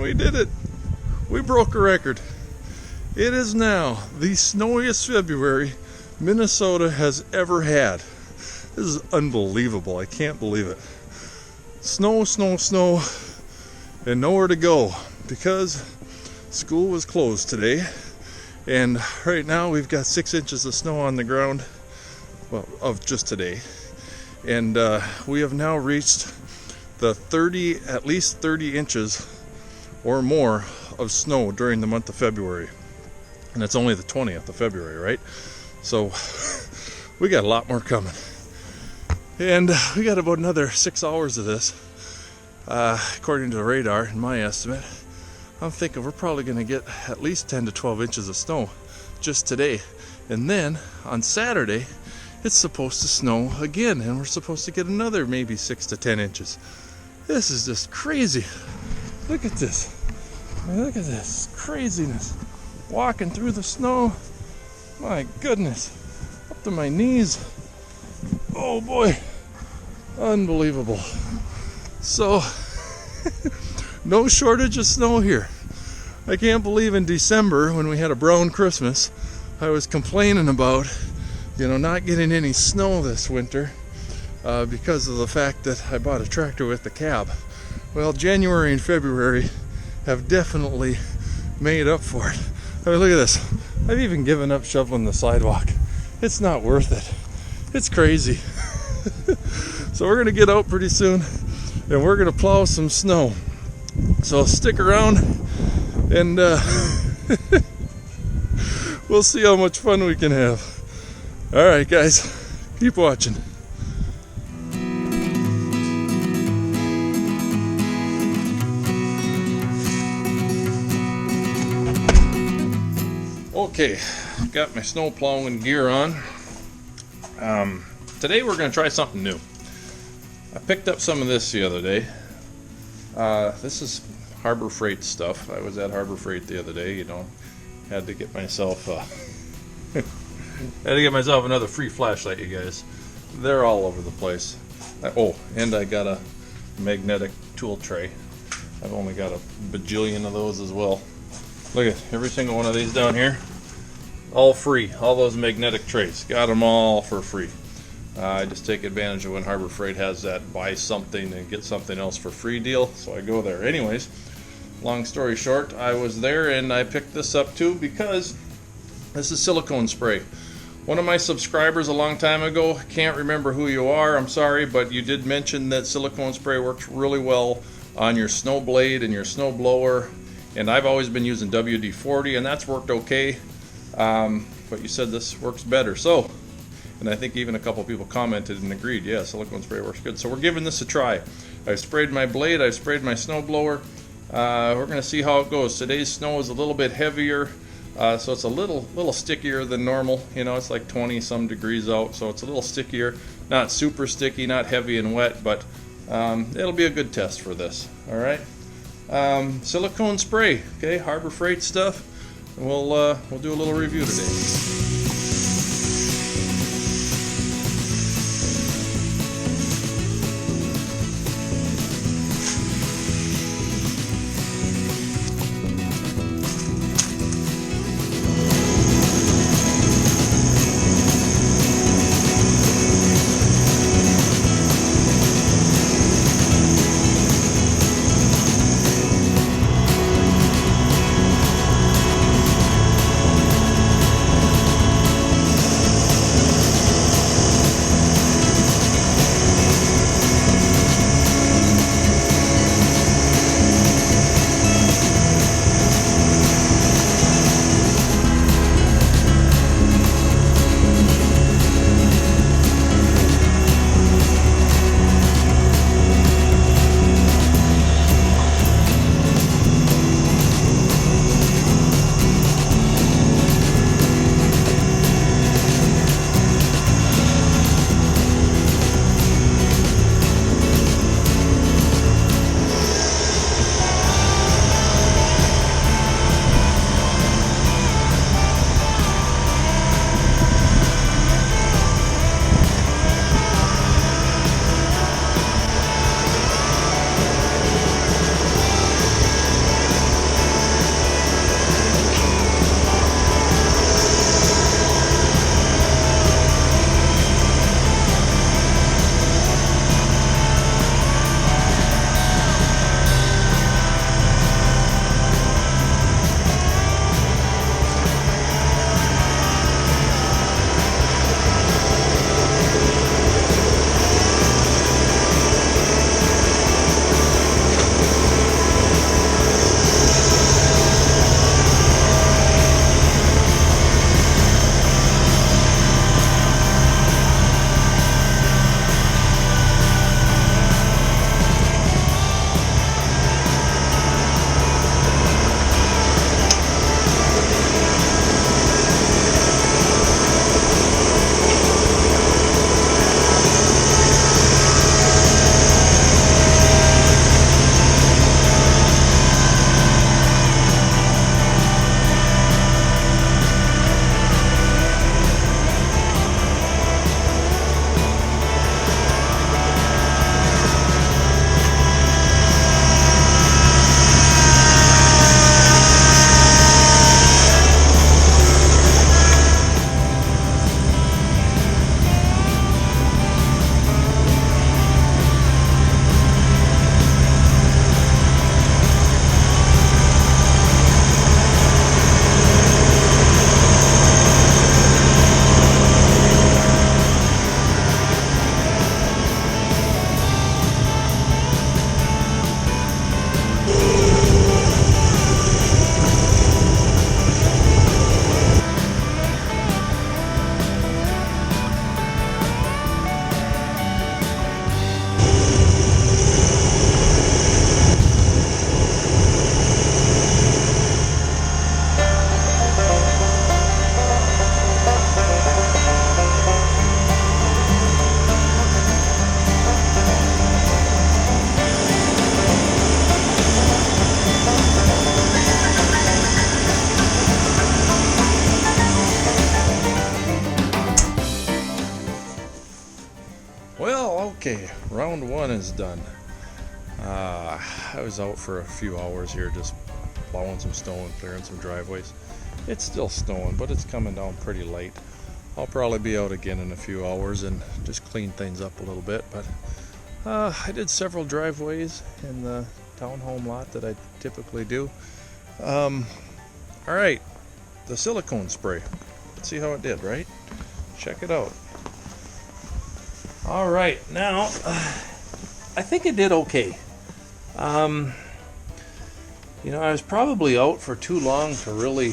We did it. We broke a record. It is now the snowiest February Minnesota has ever had. This is unbelievable. I can't believe it. Snow, snow, snow, and nowhere to go because school was closed today. And right now we've got 6 inches of snow on the ground, well, of just today. And we have now reached the at least 30 inches or more of snow during the month of February. And it's only the 20th of February, right? So we got a lot more coming. And we got about another 6 hours of this, according to the radar, in my estimate. I'm thinking we're probably going to get at least 10 to 12 inches of snow just today. And then on Saturday, it's supposed to snow again, and we're supposed to get another maybe 6 to 10 inches. This is just crazy. Look at this. I mean, look at this craziness. Walking through the snow. My goodness. Up to my knees. Oh boy. Unbelievable. So, no shortage of snow here. I can't believe in December when we had a brown Christmas, I was complaining about, not getting any snow this winter because of the fact that I bought a tractor with the cab. Well, January and February have definitely made up for it. I mean, look at this. I've even given up shoveling the sidewalk. It's not worth it. It's crazy. So we're going to get out pretty soon and we're going to plow some snow. So stick around and we'll see how much fun we can have. All right, guys, keep watching. Okay, got my snow plowing gear on. Today we're going to try something new. I picked up some of this the other day. This is Harbor Freight stuff. I was at Harbor Freight the other day, had to get myself another free flashlight, you guys. They're all over the place. And I got a magnetic tool tray. I've only got a bajillion of those as well. Look at every single one of these down here. All free. All those magnetic trays. Got them all for free. I just take advantage of when Harbor Freight has that buy something and get something else for free deal. So I go there. Anyways, long story short, I was there and I picked this up too because this is silicone spray. One of my subscribers a long time ago, can't remember who you are, I'm sorry, but you did mention that silicone spray works really well on your snow blade and your snow blower. And I've always been using WD-40 and that's worked okay, but you said this works better. So, and I think even a couple people commented and agreed, yeah, silicone spray works good. So we're giving this a try. I've sprayed my blade, I've sprayed my snow blower. We're going to see how it goes. Today's snow is a little bit heavier, so it's a little stickier than normal. It's like 20 some degrees out, so it's a little stickier. Not super sticky, not heavy and wet, but it'll be a good test for this. All right. Silicone spray, okay, Harbor Freight stuff. And we'll do a little review today. Okay, round one is done. I was out for a few hours here just plowing some snow and clearing some driveways. It's still snowing, but it's coming down pretty late. I'll probably be out again in a few hours and just clean things up a little bit. But I did several driveways in the townhome lot that I typically do. Alright, the silicone spray. Let's see how it did, right? Check it out. Alright, now I think it did okay. You know, I was probably out for too long to really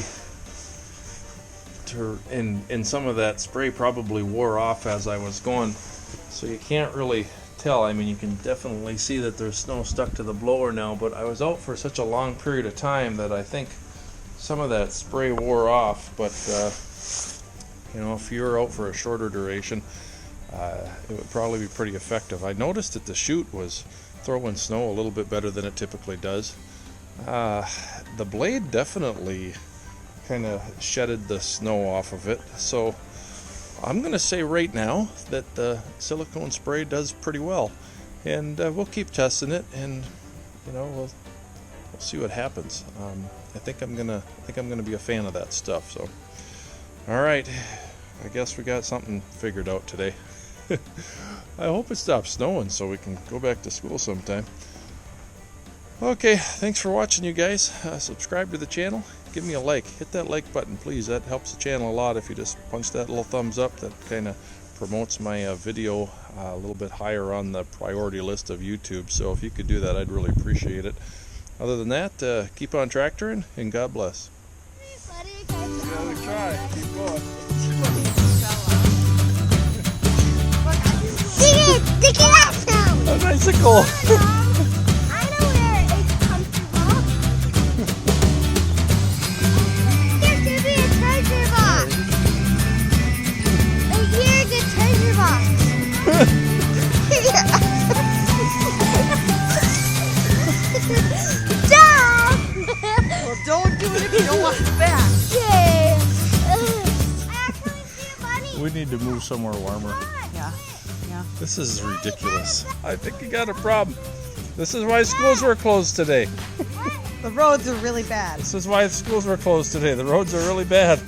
and some of that spray probably wore off as I was going, so you can't really tell. I mean, you can definitely see that there's snow stuck to the blower now, but I was out for such a long period of time that I think some of that spray wore off. But you know, if you're out for a shorter duration, it would probably be pretty effective. I noticed that the chute was throwing snow a little bit better than it typically does. The blade definitely kind of shedded the snow off of it, so I'm gonna say right now that the silicone spray does pretty well, and we'll keep testing it, and you know, we'll see what happens. I think I'm gonna be a fan of that stuff. So, all right, I guess we got something figured out today. I hope it stops snowing so we can go back to school sometime. Okay, thanks for watching, you guys. Subscribe to the channel. Give me a like. Hit that like button, please. That helps the channel a lot. If you just punch that little thumbs up, that kind of promotes my video a little bit higher on the priority list of YouTube. So if you could do that, I'd really appreciate it. Other than that, keep on tractoring, and God bless. Yeah, we try. Keep going. Look at that sound! A bicycle! I know where it's comfortable. There should be a treasure box. And here's a treasure box. Stop! Well, don't do it if you don't want it back. Yay! I actually see a bunny. We need to move somewhere warmer. Yeah. This is ridiculous. I think you got a problem. This is why schools were closed today. The roads are really bad. This is why schools were closed today. The roads are really bad.